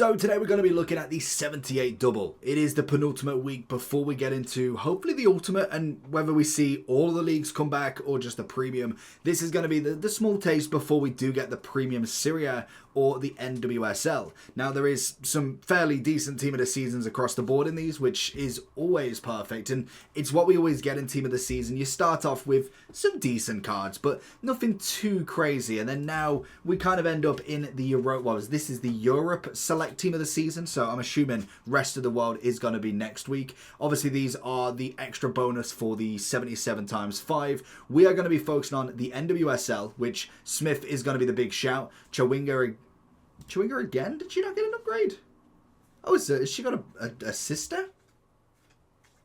So today we're going to be looking at the 78 double. It is the penultimate week before we get into hopefully the ultimate, and whether we see all the leagues come back or just the premium. This is going to be the small taste before we do get the premium Serie or the NWSL. Now there is some fairly decent team of the seasons across the board in these, which is always perfect, and it's what we always get in team of the season. You start off with some decent cards, but nothing too crazy, and then now we kind of end up in the this is the Europe select team of the season, so I'm assuming rest of the world is going to be next week. Obviously these are the extra bonus for the 77 times 5. We are going to be focusing on the NWSL, which Smith is going to be the big shout. Chawinga again? Did she not get an upgrade? Oh, has she got a sister?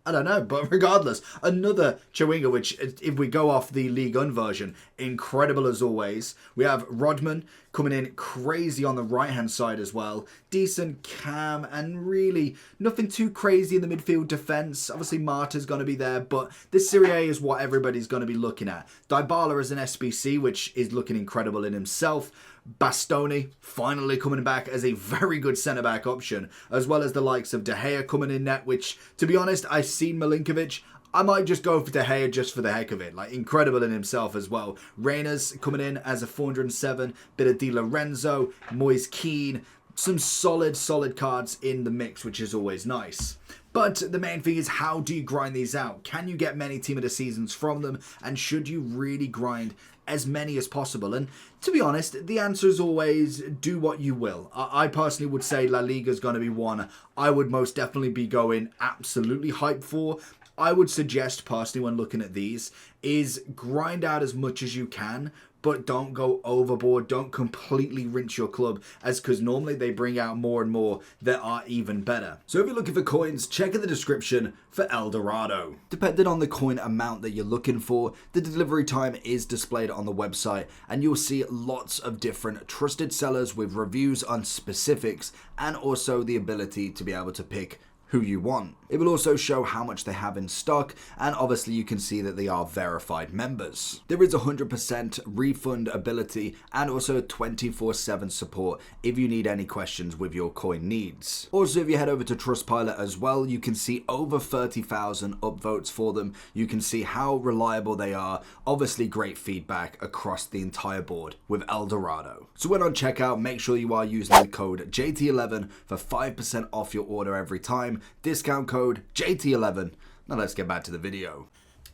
I don't know, but regardless, another Chawinga, which, if we go off the League One version, incredible as always. We have Rodman coming in crazy on the right-hand side as well. Decent cam, and really nothing too crazy in the midfield defence. Obviously, Marta's going to be there, but this Serie is what everybody's going to be looking at. Dybala as an SBC, which is looking incredible in himself. Bastoni finally coming back as a very good centre-back option, as well as the likes of De Gea coming in net, which, to be honest, I've seen Milinkovic. I might just go for De Gea just for the heck of it. Like, incredible in himself as well. Reina's coming in as a 407, bit of Di Lorenzo, Moise Keane, some solid cards in the mix, which is always nice. But the main thing is, how do you grind these out? Can you get many team of the seasons from them? And should you really grind as many as possible? And to be honest, the answer is always do what you will. I personally would say La Liga is going to be one I would most definitely be going absolutely hyped for. I would suggest personally when looking at these is grind out as much as you can, but don't go overboard. Don't completely rinse your club, as because normally they bring out more and more that are even better. So if you're looking for coins, check in the description for Dorado. Depending on the coin amount that you're looking for, the delivery time is displayed on the website, and you'll see lots of different trusted sellers with reviews on specifics, and also the ability to be able to pick who you want. It will also show how much they have in stock, and obviously you can see that they are verified members. There is 100% refund ability and also 24/7 support if you need any questions with your coin needs. Also, if you head over to Trustpilot as well, you can see over 30,000 upvotes for them. You can see how reliable they are. Obviously great feedback across the entire board with Dorado. So when on checkout, make sure you are using the code JT11 for 5% off your order every time. Discount code JT11. Now let's get back to the video.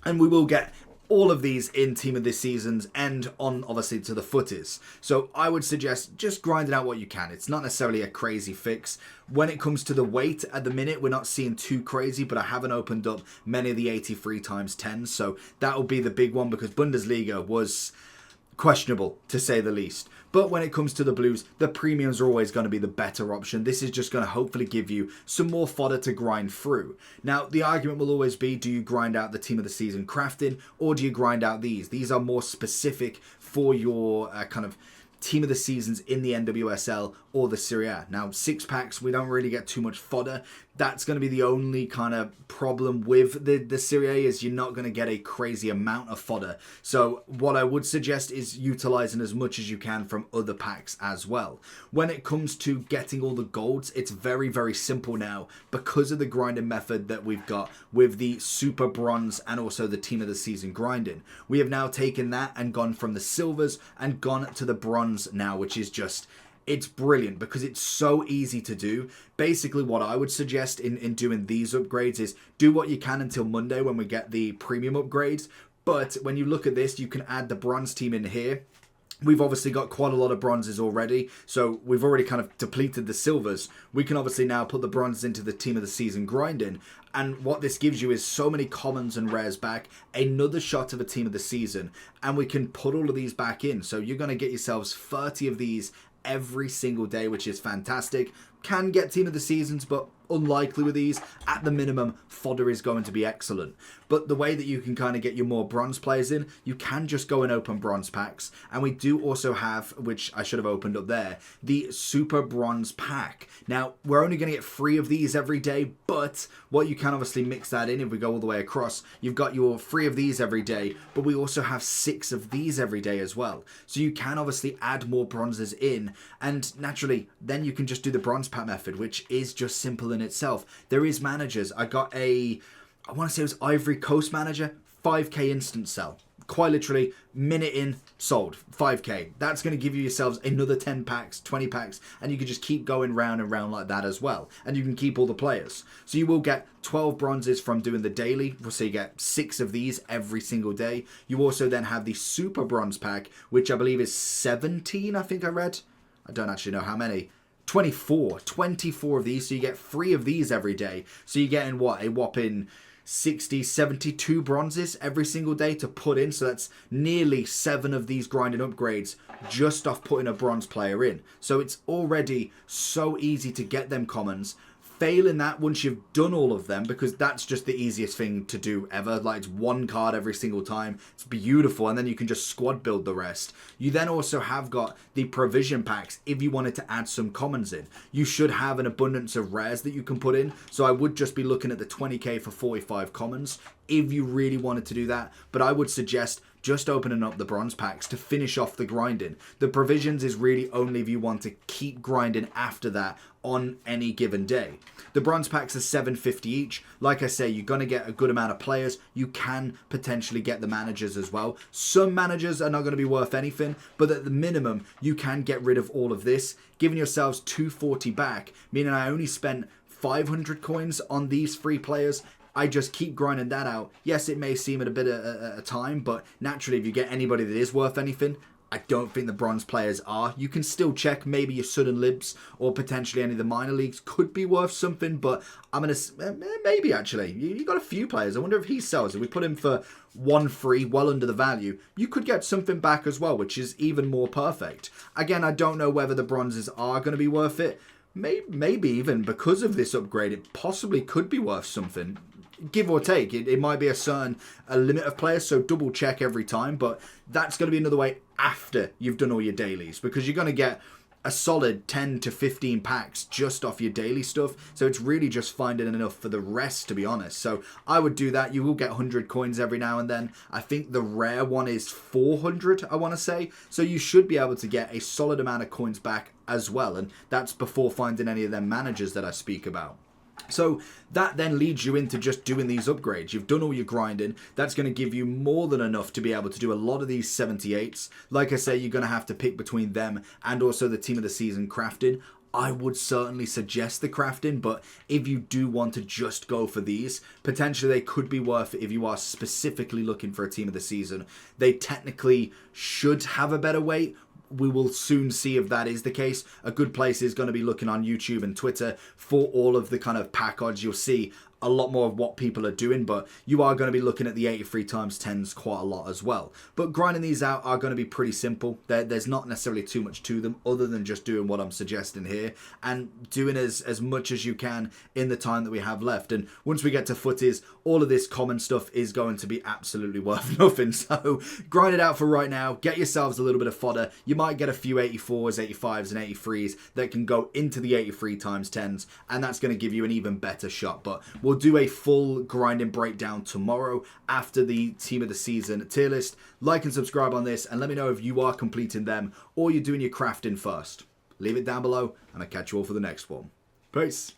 And we will get all of these in team of this season's and on obviously to the footies. So I would suggest just grinding out what you can. It's not necessarily a crazy fix. When it comes to the weight at the minute, we're not seeing too crazy, but I haven't opened up many of the 83 times 10. So that will be the big one, because Bundesliga was questionable to say the least. But when it comes to the blues, the premiums are always going to be the better option. This is just going to hopefully give you some more fodder to grind through. Now, the argument will always be, do you grind out the team of the season crafting, or do you grind out these? These are more specific for your kind of team of the seasons in the NWSL or the Serie. Now, 6 packs, we don't really get too much fodder. That's going to be the only kind of problem with the Serie, is you're not going to get a crazy amount of fodder. So what I would suggest is utilizing as much as you can from other packs as well. When it comes to getting all the golds, it's very simple now because of the grinding method that we've got with the super bronze and also the team of the season grinding. We have now taken that and gone from the silvers and gone to the bronze now, which is just, it's brilliant because it's so easy to do. Basically, what I would suggest in doing these upgrades is do what you can until Monday when we get the premium upgrades. But when you look at this, you can add the bronze team in here. We've obviously got quite a lot of bronzes already, so we've already kind of depleted the silvers. We can obviously now put the bronzes into the team of the season grinding, and what this gives you is so many commons and rares back, another shot of a team of the season, and we can put all of these back in. So you're going to get yourselves 30 of these every single day, which is fantastic. Can get team of the seasons, but unlikely with these. At the minimum, fodder is going to be excellent. But the way that you can kind of get your more bronze players in, you can just go and open bronze packs. And we do also have, which I should have opened up there, the super bronze pack. Now, we're only going to get 3 of these every day, but what you can obviously mix that in, if we go all the way across, you've got your 3 of these every day, but we also have 6 of these every day as well. So you can obviously add more bronzes in, and naturally, then you can just do the bronze pack method, which is just simple in itself. There is managers. I got I want to say it was Ivory Coast manager, 5k instant sell. Quite literally, minute in, sold, 5k. That's going to give you yourselves another 10 packs, 20 packs, and you can just keep going round and round like that as well. And you can keep all the players. So you will get 12 bronzes from doing the daily, so you get 6 of these every single day. You also then have the super bronze pack, which I believe is 17, I think I read. I don't actually know how many. 24 of these, so you get 3 of these every day. So you're getting what, a whopping 60, 72 bronzes every single day to put in. So that's nearly 7 of these grinding upgrades just off putting a bronze player in. So it's already so easy to get them commons. Failing that once you've done all of them, because that's just the easiest thing to do ever. Like, it's 1 card every single time. It's beautiful, and then you can just squad build the rest. You then also have got the provision packs if you wanted to add some commons in. You should have an abundance of rares that you can put in, so I would just be looking at the 20k for 45 commons if you really wanted to do that. But I would suggest just opening up the bronze packs to finish off the grinding. The provisions is really only if you want to keep grinding after that on any given day. The bronze packs are 750 each. Like I say, you're going to get a good amount of players. You can potentially get the managers as well. Some managers are not going to be worth anything, but at the minimum, you can get rid of all of this, giving yourselves 240 back, meaning I only spent 500 coins on these 3 players. I just keep grinding that out. Yes, it may seem at a bit of a time, but naturally, if you get anybody that is worth anything, I don't think the bronze players are. You can still check maybe your Sudden Libs or potentially any of the minor leagues could be worth something, but I'm going to... Maybe, actually. You got a few players. I wonder if he sells. If we put him for 1 free, well under the value, you could get something back as well, which is even more perfect. Again, I don't know whether the bronzes are going to be worth it. Maybe even because of this upgrade, it possibly could be worth something. Give or take, it might be a limit of players, so double check every time, but that's going to be another way after you've done all your dailies, because you're going to get a solid 10 to 15 packs just off your daily stuff, so it's really just finding enough for the rest, to be honest. So I would do that. You will get 100 coins every now and then. I think the rare one is 400, I want to say, so you should be able to get a solid amount of coins back as well, and that's before finding any of them managers that I speak about. So that then leads you into just doing these upgrades. You've done all your grinding. That's going to give you more than enough to be able to do a lot of these 78s. Like I say, you're going to have to pick between them and also the team of the season crafting. I would certainly suggest the crafting, but if you do want to just go for these, potentially they could be worth it if you are specifically looking for a team of the season. They technically should have a better weight. We will soon see if that is the case. A good place is going to be looking on YouTube and Twitter for all of the kind of pack odds. You'll see a lot more of what people are doing, but you are going to be looking at the 83 times 10s quite a lot as well. But grinding these out are going to be pretty simple. There's not necessarily too much to them other than just doing what I'm suggesting here and doing as much as you can in the time that we have left. And once we get to footies, all of this common stuff is going to be absolutely worth nothing. So grind it out for right now. Get yourselves a little bit of fodder. You might get a few 84s, 85s and 83s that can go into the 83 times 10s, and that's going to give you an even better shot. But we'll do a full grinding breakdown tomorrow after the team of the season tier list. Like and subscribe on this and let me know if you are completing them or you're doing your crafting first. Leave it down below and I'll catch you all for the next one. Peace.